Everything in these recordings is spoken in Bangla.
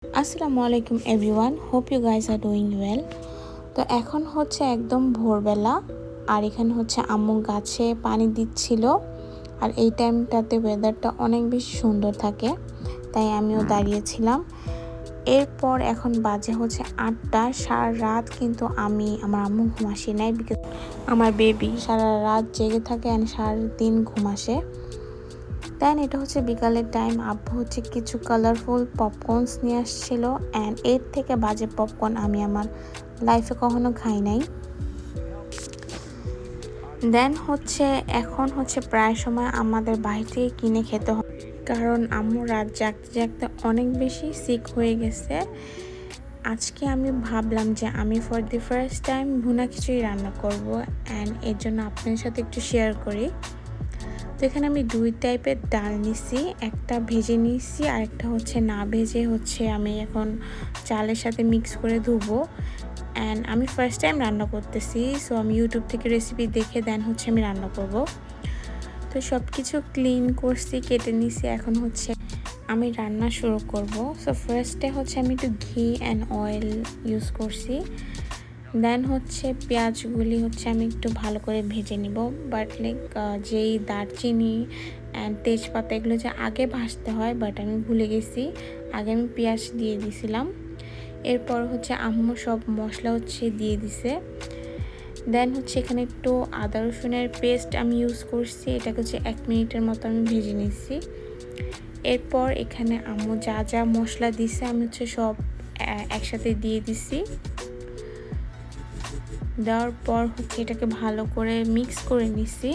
আসসালামু আলাইকুম everyone, hope you guys are doing well. তো এখন হচ্ছে একদম ভোরবেলা, আর এখানে হচ্ছে আম্মু গাছে পানি দিচ্ছিল। আর এই টাইমটাতে ওয়েদারটা অনেক বেশি সুন্দর থাকে, তাই আমিও দাঁড়িয়েছিলাম। এরপর এখন বাজে হচ্ছে 8টা। সারা রাত কিন্তু আমার আম্মু ঘুম আসে নাই, বিকজ আমার বেবি সারা রাত জেগে থাকে অ্যান্ড সারাদিন ঘুম আসে। দেন এটা হচ্ছে বিকালের টাইম। আব্বু হচ্ছে কিছু কালারফুল পপকর্নস নিয়ে আসছিল, অ্যান্ড এর থেকে বাজে পপকর্ন আমি আমার লাইফে কখনো খাই নাই। দেন হচ্ছে এখন হচ্ছে প্রায় সময় আমাদের বাড়ি থেকে কিনে খেতে হয়, কারণ আম্মু রাত জাগতে জাগতে অনেক বেশি সিক হয়ে গেছে। আজকে আমি ভাবলাম যে আমি ফর দি ফার্স্ট টাইম ভুনা খিচুড়ি রান্না করব, অ্যান্ড এর জন্য আপনাদের সাথে একটু শেয়ার করি। তো এখানে আমি 2 টাইপের ডাল নিছি, একটা ভেজে নিয়েছি আর একটা হচ্ছে না ভেজে হচ্ছে আমি এখন চালের সাথে মিক্স করে ধুবো। অ্যান্ড আমি ফার্স্ট টাইম রান্না করতেছি, সো আমি ইউটিউব থেকে রেসিপি দেখে দেন হচ্ছে আমি রান্না করব। তো সব কিছু ক্লিন করছি, কেটে নিছি। এখন হচ্ছে আমি রান্না শুরু করব। সো ফার্স্টে হচ্ছে আমি একটু ঘি অ্যান্ড অয়েল ইউজ করছি। দেন হচ্ছে পেঁয়াজগুলি হচ্ছে আমি একটু ভালো করে ভেজে নিব, বাট যেই দারচিনি অ্যান্ড তেজপাতা এগুলো যে আগে ভাজতে হয়, বাট আমি ভুলে গেছি। আগে আমি পেঁয়াজ দিয়ে দিছিলাম। এরপর হচ্ছে আম্মু সব মশলা হচ্ছে দিয়ে দিছে। দেন হচ্ছে এখানে একটু আদা রসুনের পেস্ট আমি ইউজ করছি, এটাকে হচ্ছে 1 মিনিটের মতো আমি ভেজে নিচ্ছি। এরপর এখানে আম্মু যা যা মশলা দিছে আমি হচ্ছে সব একসাথে দিয়ে দিছি। দেওয়ার পর হচ্ছে এটাকে ভালো করে মিক্স করে নিছি।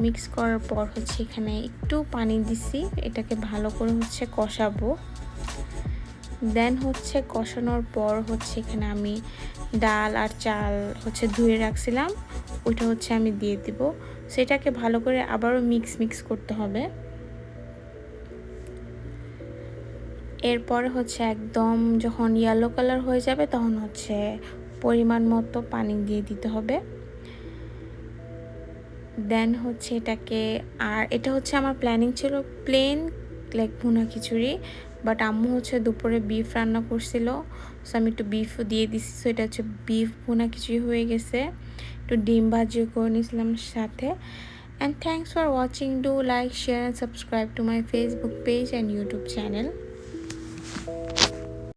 মিক্স করার পর হচ্ছে এখানে একটু পানি দিছি, এটাকে ভালো করে হচ্ছে কষাবো। দেন হচ্ছে কষানোর পর হচ্ছে এখানে আমি ডাল আর চাল হচ্ছে ধুয়ে রাখছিলাম, ওইটা হচ্ছে আমি দিয়ে দিব। সেটাকে ভালো করে আবারও মিক্স করতে হবে। এরপর হচ্ছে একদম যখন ইয়েলো কালার হয়ে যাবে তখন হচ্ছে পরিমাণ মতো পানি দিয়ে দিতে হবে। দেন হচ্ছে এটাকে, আর এটা হচ্ছে আমার প্ল্যানিং ছিল প্লেন ভুনা খিচুড়ি, বাট আম্মু হচ্ছে দুপুরে বিফ রান্না করছিল, সো আমি একটু বিফও দিয়ে দিছি। সো এটা হচ্ছে বিফ ভুনা খিচুড়ি হয়ে গেছে। একটু ডিম ভাজিও করে নিয়েছিলাম সাথে। And thanks for watching. Do like, share and subscribe to my Facebook page and YouTube channel.